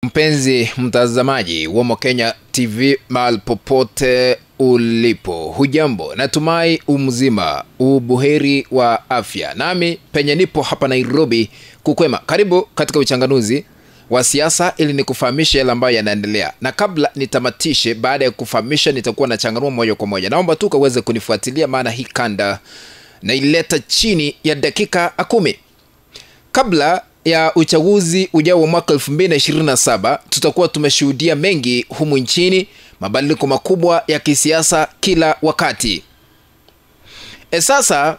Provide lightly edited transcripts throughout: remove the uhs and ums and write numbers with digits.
Mpenzi mtazamaji wa Mokenya TV mahali popote ulipo, hujambo? Natumai umzima, ubuheri wa afya. Nami penye nipo hapa Nairobi kukwema. Karibu katika uchanganuzi wa siasa ili nikufahamishe yale ambayo yanaendelea. Na kabla nitamatishe, baada ya kufahamisha nitakuwa na changanua moja kwa moja. Naomba tu kaweze kunifuatilia, maana hii kanda na ileta chini ya dakika 10. Kabla ya uchaguzi ujao wa mwaka 2027 tutakuwa tumeshuhudia mengi humu nchini, mabadiliko makubwa ya kisiasa kila wakati. Sasa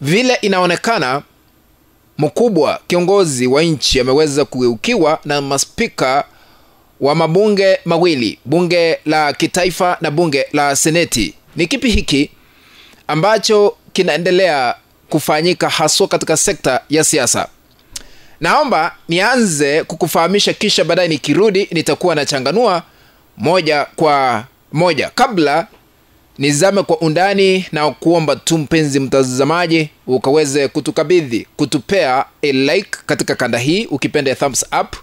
vile inaonekana mkubwa kiongozi wa nchi ameweza kugeukiwa na maspika wa mabunge mawili, bunge la kitaifa na bunge la seneti. Ni kipi hiki ambacho kinaendelea kufanyika haswa katika sekta ya siasa? Naomba nianze kukufahamisha, kisha baadaye nikirudi nitakuwa na changanua moja kwa moja. Kabla nizame kwa undani, na kuomba tu mpenzi mtazamaji ukaweze kutukabidhi, kutupea a like katika kanda hii, ukipenda thumbs up.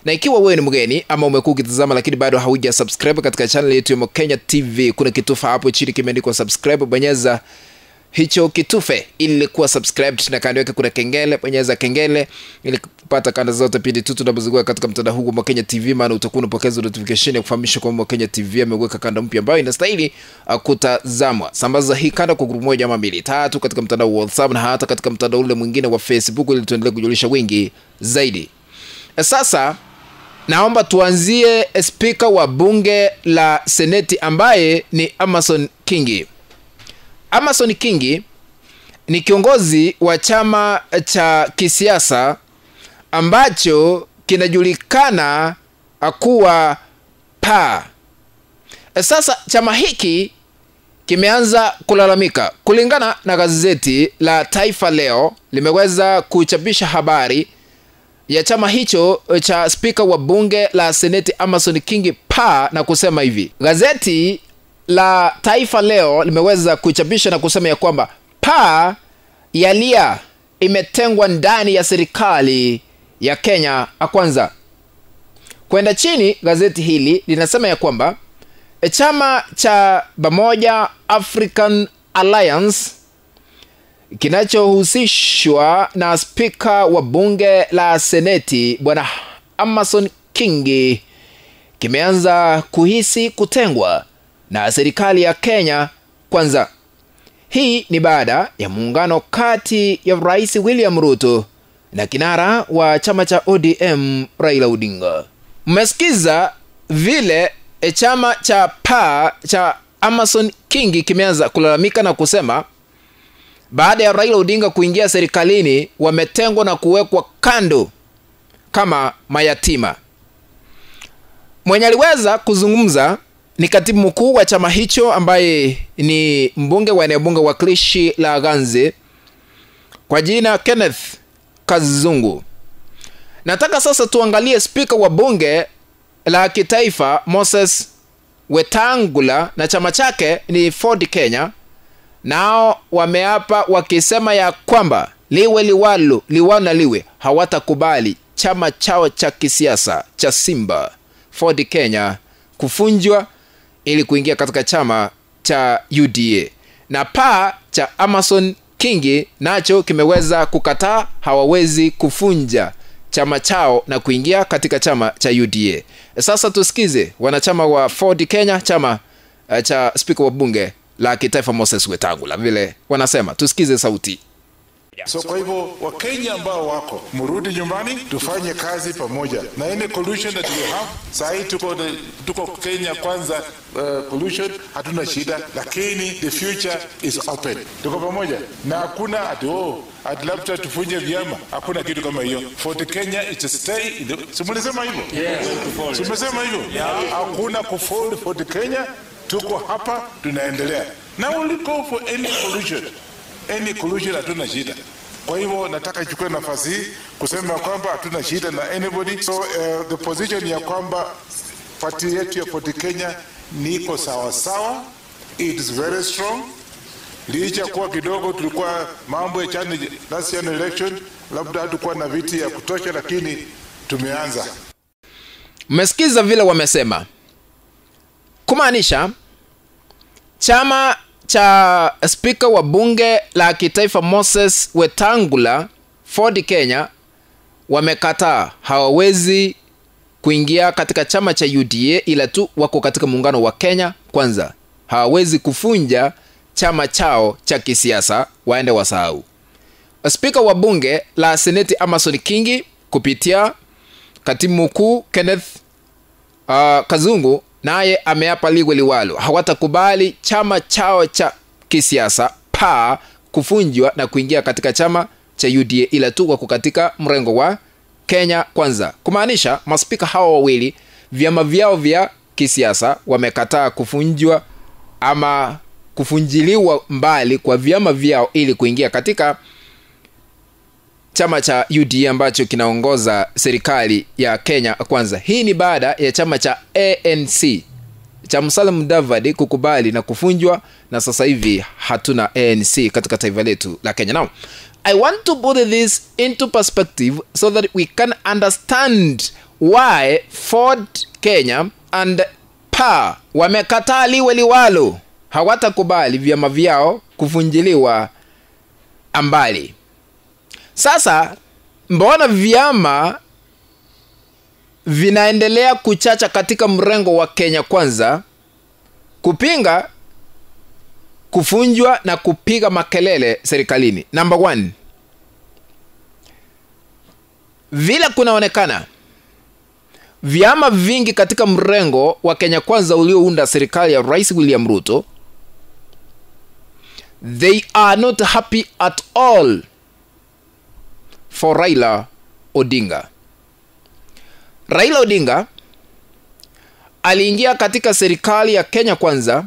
Na ikiwa wewe ni mgeni ama umekuwa ukitazama lakini bado hauja subscribe katika channel yetu ya Mokenya TV, kuna kitufe hapo chini kimeandikwa subscribe, bonyeza hicho kitufe ili kuwa subscribed, na kando yake kuna kengele, bonyeza kengele ili kupata kanda zote pindi tu tunapozungua katika mtandao huu wa Mokenya TV, maana utakuwa unapokea notification ya kufahamisha kwamba Mokenya TV ameweka kanda mpya ambayo inastahili kutazamwa. Sambaza hii kanda kwa grupu moja ama 2 3 katika mtandao wa WhatsApp na hata katika mtandao ule mwingine wa Facebook ili tuendelee kujulisha wengi zaidi. Sasa naomba tuanzie speaker wa bunge la seneti ambaye ni Amason Kingi. Amason Kingi ni kiongozi wa chama cha kisiasa ambacho kinajulikana kuwa PA. Sasa chama hiki kimeanza kulalamika. Kulingana na gazeti la Taifa Leo, limeweza kuchapisha habari ya chama hicho cha speaker wa bunge la seneti Amason Kingi PA na kusema hivi. Gazeti la Taifa Leo limeweza kuchapisha na kusema ya kwamba PA yalia imetengwa ndani ya serikali ya Kenya Kwanza. Kwenda chini, gazeti hili linasema ya kwamba chama cha Pamoja African Alliance kinachohusishwa na speaker wa bunge la seneti bwana Amason Kingi kimeanza kuhisi kutengwa na serikali ya Kenya Kwanza. Hii ni baada ya muungano kati ya Rais William Ruto na kinara wa chama cha ODM Raila Odinga. Mmesikiza vile chama cha PA cha Amason Kingi kimeanza kulalamika na kusema baada ya Raila Odinga kuingia serikalini wametengwa na kuwekwa kando kama mayatima. Mwenye aliweza kuzungumza ni katibu mkuu wa chama hicho ambaye ni mbunge wa eneo bunge wakilishi la Ganze kwa jina Kenneth Kazungu. Nataka sasa tuangalie speaker wa bunge la kitaifa Moses Wetangula na chama chake ni Ford Kenya. Nao wameapa wakisema ya kwamba liwe liwalo, liwana liwe, hawatakubali chama chao cha kisiasa cha Simba Ford Kenya kufunjwa ili kuingia katika chama cha UDA. Na PA cha Amason Kingi nacho kimeweza kukataa, hawawezi kufunja chama chao na kuingia katika chama cha UDA. Sasa tusikize wanachama wa Ford Kenya, chama cha speaker wa bunge la kitaifa Moses Wetangula vile wanasema. Tusikize sauti. So kwa hivyo Wakenya ambao wako mrudi nyumbani, tufanye kazi pamoja na any collusion that we have. Sahi tuko Kenya Kwanza collusion, hatuna shida, lakini the future is open. Tuko pamoja na hakuna ati labda tufunje vyama, hakuna kitu kama hiyo. For the Kenya it's a stay. Simesema hivyo? Yes. Simesema hivyo? Hakuna kufold for the Kenya. Tuko hapa tunaendelea. Now we'll go for any collusion. Any collusion hatuna shida. Kwa hivyo nataka ichukue nafasi hii kusema kwamba hatuna shida na anybody. So the position ya kwamba party yetu ya Ford Kenya niko sawa sawa. It is very strong. Licha kuwa kidogo tulikuwa mambo ya last year election, labda hatukuwa na viti ya kutosha, lakini tumeanza. Mmesikiza vile wamesema. Kumaanisha chama cha speaker wa bunge la kitaifa Moses Wetangula Ford Kenya wamekataa, hawawezi kuingia katika chama cha UDA ila tu wako katika muungano wa Kenya Kwanza. Hawawezi kufunja chama chao cha kisiasa, waende wasahau. Speaker wa bunge la Seneti Amason Kingi kupitia katibu mkuu Kenneth Kazungu naye ameapa liwalo hawatakubali chama chao cha kisiasa PA kufunjwa na kuingia katika chama cha UDA ila tu wako katika mrengo wa Kenya Kwanza. Kumaanisha maspika hawa wawili vyama vyao vya kisiasa wamekataa kufunjwa ama kufunjiliwa mbali kwa vyama vyao ili kuingia katika chama cha UDA ambacho kinaongoza serikali ya Kenya Kwanza. Hii ni baada ya chama cha ANC cha Musalia Mudavadi kukubali na kufunjwa, na sasa hivi hatuna ANC katika taifa letu la Kenya. Now, I want to put this into perspective so that we can understand why Ford Kenya and PA wamekataa liwalo, hawatakubali vyama vyao kufunjiliwa ambali. Sasa mbona vyama vinaendelea kuchacha katika mrengo wa Kenya Kwanza kupinga kufunjwa na kupiga makelele serikalini? Number 1, vile kunaonekana vyama vingi katika mrengo wa Kenya Kwanza uliounda serikali ya Rais William Ruto, they are not happy at all for Raila Odinga. Raila Odinga aliingia katika serikali ya Kenya Kwanza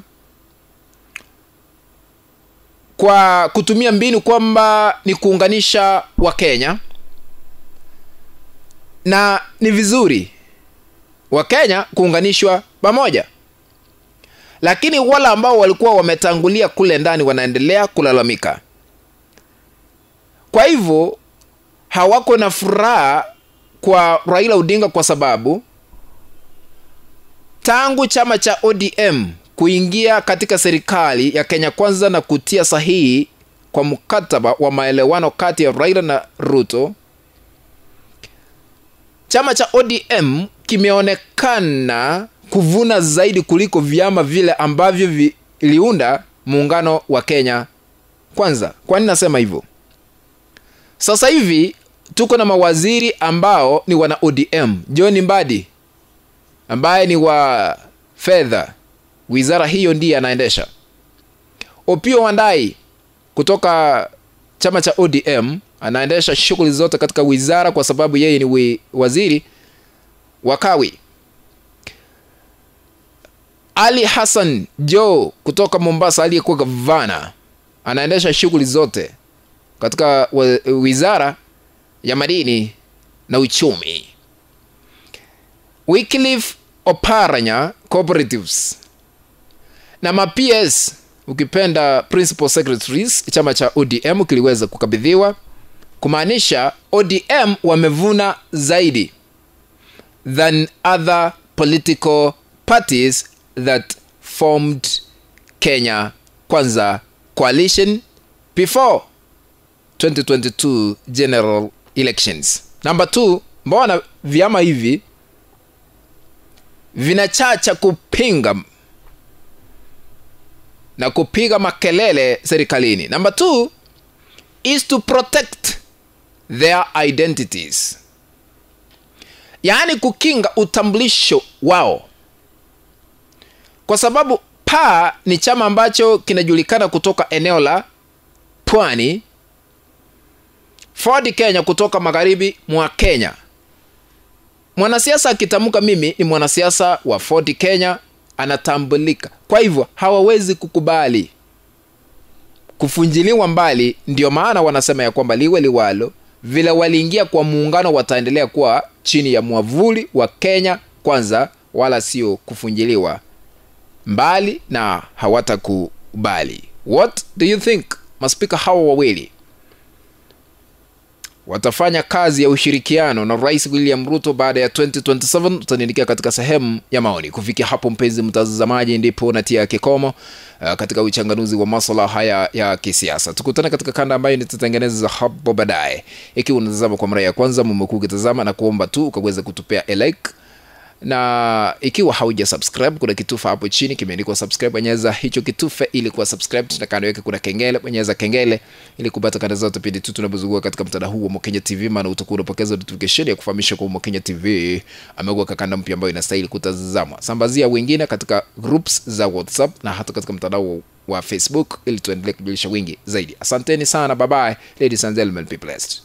kwa kutumia mbinu kwamba ni kuunganisha wa Kenya, na ni vizuri wa Kenya kuunganishwa pamoja. Lakini wala ambao walikuwa wametangulia kule ndani wanaendelea kulalamika. Kwa hivyo hawako na furaha kwa Raila Odinga kwa sababu tangu chama cha ODM kuingia katika serikali ya Kenya Kwanza na kutia sahihi kwa mkataba wa maelewano kati ya Raila na Ruto, chama cha ODM kimeonekana kuvuna zaidi kuliko vyama vile ambavyo viliunda muungano wa Kenya Kwanza. Kwa nini nasema hivyo? Sasa hivi tuko na mawaziri ambao ni wana ODM. John Mbadi ambaye ni wa fedha, wizara hiyo ndiye anaendesha. Opiyo Wandayi kutoka chama cha ODM anaendesha shughuli zote katika wizara kwa sababu yeye ni waziri wa kawi. Ali Hassan Joho kutoka Mombasa aliyekuwa gavana anaendesha shughuli zote katika wizara ya madini na uchumi. Wycliffe Oparanya Cooperatives na ma-PS, ukipenda principal secretaries, chama cha ODM kiliweza kukabidhiwa, kumaanisha ODM wamevuna zaidi than other political parties that formed Kenya Kwanza coalition before 2022 general elections. Number 2, mbona vyama hivi vinachacha kupinga na kupiga makelele serikalini? Number 2 is to protect their identities, yaani kukinga utambulisho wao, kwa sababu PA ni chama ambacho kinajulikana kutoka eneo la Pwani, Ford Kenya kutoka magharibi mwa Kenya. Mwanasiasa akitamka mimi ni mwanasiasa wa Ford Kenya anatambulika. Kwa hivyo hawawezi kukubali kufunjiliwa mbali. Ndio maana wanasema ya kwamba liwalo vile waliingia kwa muungano wataendelea kuwa chini ya mwavuli wa Kenya Kwanza, wala sio kufunjiliwa mbali, na hawatakubali. What do you think? Maspika hawa wawili watafanya kazi ya ushirikiano na Rais William Ruto baada ya 2027? Tutaniandikia katika sehemu ya maoni. Kufikia hapo, mpenzi mtazamaji, ndipo natia kikomo katika uchanganuzi wa masuala haya ya kisiasa. Tukutane katika kanda ambayo nitatengeneza hapo baadaye. Ikiwa unatazama kwa mara ya kwanza, mmekuwa ukitazama, na kuomba tu ukaweza kutupea a like, na ikiwa hauja subscribe, kuna kitufe hapo chini kimeandikwa subscribe, bonyeza hicho kitufe ili kuwa subscribe, na kando yake kuna kengele, bonyeza kengele ili kupata kanda zote pindi tu tunapozungua katika mtandao huu wa Mokenya TV, maana utakuwa unapokeza notification ya kufahamisha kwa Mokenya TV ameweka kanda mpya ambayo inastahili kutazamwa. Sambazia wengine katika groups za WhatsApp na hata katika mtandao wa Facebook ili tuendelee kujulisha wengi zaidi. Asanteni sana, bye bye, ladies and gentlemen, be blessed.